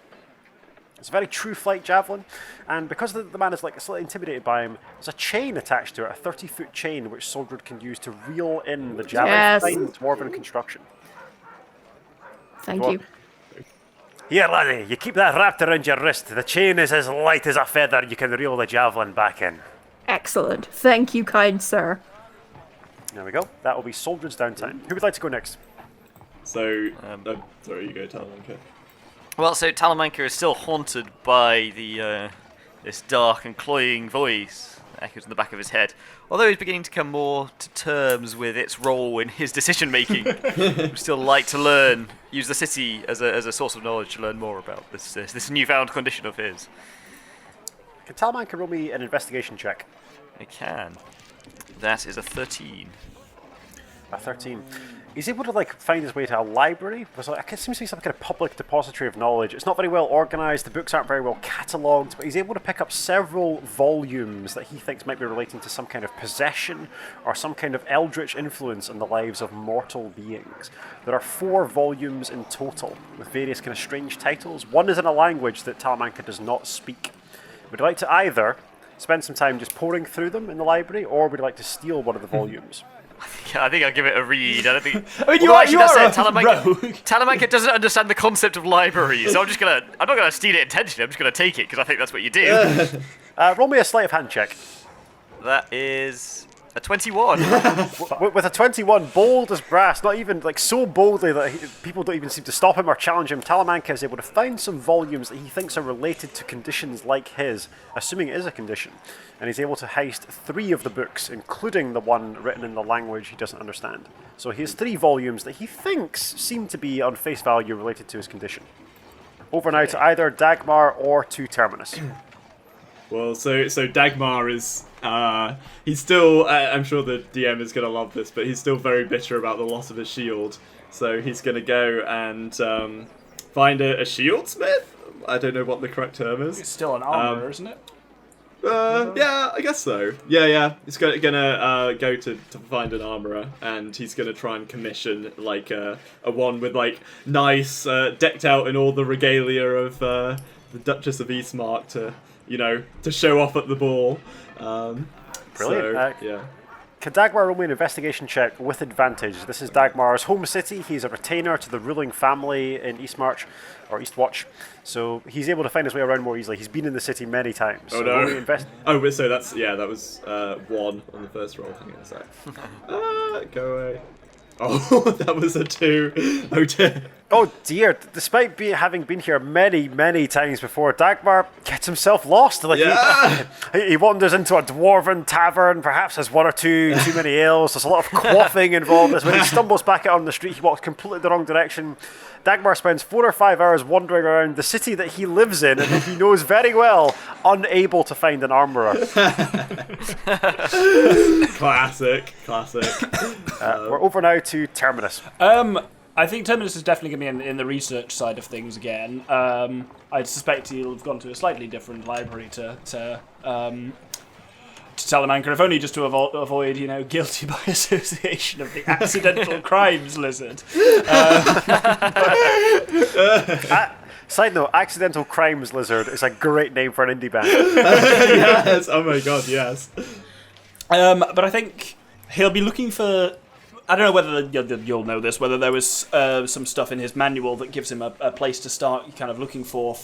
It's a very true flight javelin, and because the man is like slightly intimidated by him, there's a chain attached to it, a 30-foot chain which Soldier can use to reel in the javelin. Yes. Fine dwarven construction. Thank What? you. Here, laddie, you keep that wrapped around your wrist. The chain is as light as a feather. You can reel the javelin back in. Excellent. Thank you, kind sir. There we go. That will be Soldier's downtime. Who would like to go next? So, sorry, you go, Talamanca. Well, so Talamanca is still haunted by the this dark and cloying voice that echoes in the back of his head. Although he's beginning to come more to terms with its role in his decision making, would still like to learn, use the city as a source of knowledge to learn more about this newfound condition of his. Can Talamanca roll me an investigation check? I can. That is a 13. A 13. He's able to find his way to a library. It seems to be some kind of public depository of knowledge. It's not very well organised. The books aren't very well catalogued, but he's able to pick up several volumes that he thinks might be relating to some kind of possession or some kind of eldritch influence on the lives of mortal beings. There are 4 volumes in total with various kind of strange titles. One is in a language that Talamanca does not speak. Would you like to either spend some time just pouring through them in the library, or would you like to steal one of the volumes? I think I'll give it a read. I don't think. I mean, you are a rogue. Talamanca doesn't understand the concept of libraries, so I'm not gonna steal it intentionally. I'm just gonna take it because I think that's what you do. Roll me a sleight of hand check. That is a 21. With a 21, bold as brass, not even so boldly that people don't even seem to stop him or challenge him. Talamanca is able to find some volumes that he thinks are related to conditions like his, assuming it is a condition, and he's able to heist 3 of the books, including the one written in the language he doesn't understand. So he has 3 volumes that he thinks seem to be on face value related to his condition. Over now to either Dagmar or to Terminus. Well, so Dagmar is, he's still, I'm sure the DM is going to love this, but he's still very bitter about the loss of his shield. So he's going to go and find a shieldsmith? I don't know what the correct term is. It's still an armor, isn't it? Yeah, I guess so. Yeah. He's gonna go to find an armorer, and he's gonna try and commission a one with nice decked out in all the regalia of the Duchess of Eastmark to show off at the ball. Brilliant. So, yeah. Can Dagmar roll me an investigation check with advantage? This is Dagmar's home city. He's a retainer to the ruling family in Eastwatch. So he's able to find his way around more easily. He's been in the city many times. Oh, so no. so that was 1 on the first roll. Hang on a sec. Go away. Oh, that was a 2. Oh dear. Oh dear, despite having been here many, many times before, Dagmar gets himself lost. He wanders into a dwarven tavern, perhaps has 1 or 2 too many ales. There's a lot of quaffing involved. When he stumbles back out on the street, he walks completely the wrong direction. Dagmar spends 4 or 5 hours wandering around the city that he lives in and that he knows very well, unable to find an armourer. Classic. We're over now to Terminus. I think Terminus is definitely going to be in the research side of things again. I suspect he'll have gone to a slightly different library to Talamanca, if only just to avoid, guilty by association of the accidental crimes lizard. Side note, Accidental Crimes Lizard is a great name for an indie band. Yes, oh my god, yes. But I think he'll be looking for... I don't know whether you'll know this, whether there was some stuff in his manual that gives him a place to start kind of looking for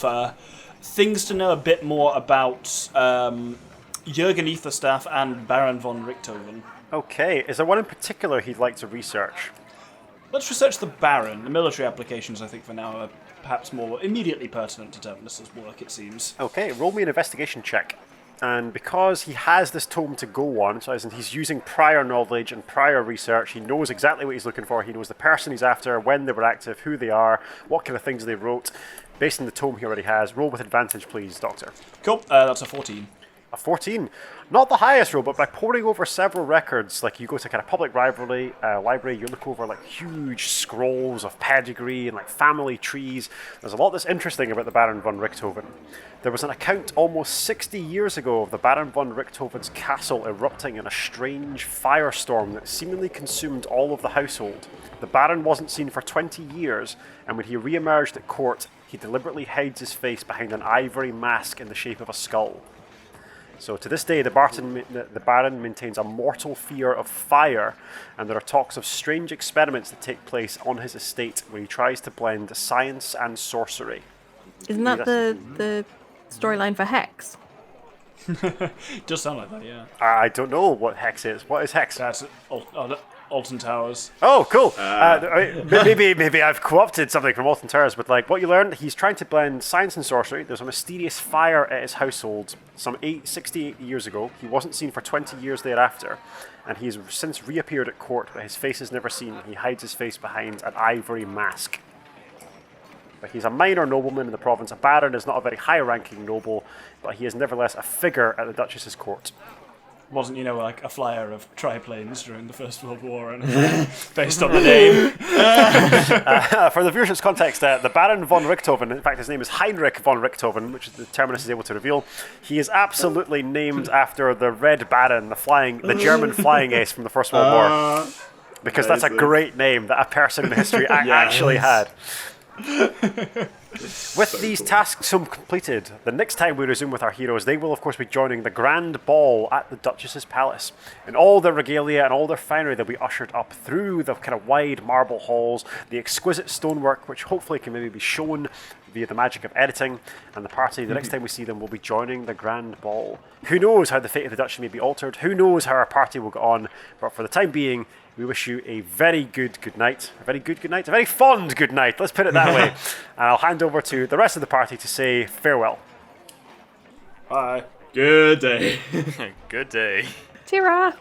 things to know a bit more about Jürgen Etherstaff and Baron Von Richthofen. Okay, is there one in particular he'd like to research? Let's research the Baron. The military applications, I think, for now are perhaps more immediately pertinent to Terminus's work, it seems. Okay, roll me an investigation check. And because he has this tome to go on, so he's using prior knowledge and prior research, he knows exactly what he's looking for. He knows the person he's after, when they were active, who they are, what kind of things they wrote. Based on the tome he already has, roll with advantage, please, Doctor. Cool, that's a 14. A 14. Not the highest roll, but by poring over several records, you go to kind of public library, you look over huge scrolls of pedigree and family trees. There's a lot that's interesting about the Baron von Richthofen. There was an account almost 60 years ago of the Baron von Richthofen's castle erupting in a strange firestorm that seemingly consumed all of the household. The Baron wasn't seen for 20 years, and when he re-emerged at court, he deliberately hides his face behind an ivory mask in the shape of a skull. So to this day, the Baron maintains a mortal fear of fire, and there are talks of strange experiments that take place on his estate where he tries to blend science and sorcery. Isn't that the storyline for Hex? Does sound like that, yeah. I don't know what Hex is. What is Hex? That's Alton Towers. Oh, cool. Maybe I've co-opted something from Alton Towers, but like what you learned, he's trying to blend science and sorcery. There's a mysterious fire at his household some 68 years ago. He wasn't seen for 20 years thereafter, and he's since reappeared at court, but his face is never seen. He hides his face behind an ivory mask. But he's a minor nobleman in the province. A baron is not a very high-ranking noble, but he is nevertheless a figure at the Duchess's court. Wasn't, like a flyer of triplanes during the First World War and based on the name. For the viewership's context, the Baron Von Richthofen, in fact his name is Heinrich von Richthofen, which the Terminus is able to reveal. He is absolutely named after the Red Baron, the German flying ace from the First World War. Because that's a great name that a person in history actually had. With these tasks completed, the next time we resume with our heroes, they will of course be joining the grand ball at the Duchess's palace. In all their regalia and all their finery, they'll be ushered up through the kind of wide marble halls, the exquisite stonework, which hopefully can maybe be shown via the magic of editing, and the party, the next time we see them, will be joining the grand ball. Who knows how the fate of the Duchy may be altered, who knows how our party will go on, but for the time being, we wish you a very good night, a very fond good night, let's put it that way. And I'll hand over to the rest of the party to say farewell. Bye. Good day. Good day. Tira!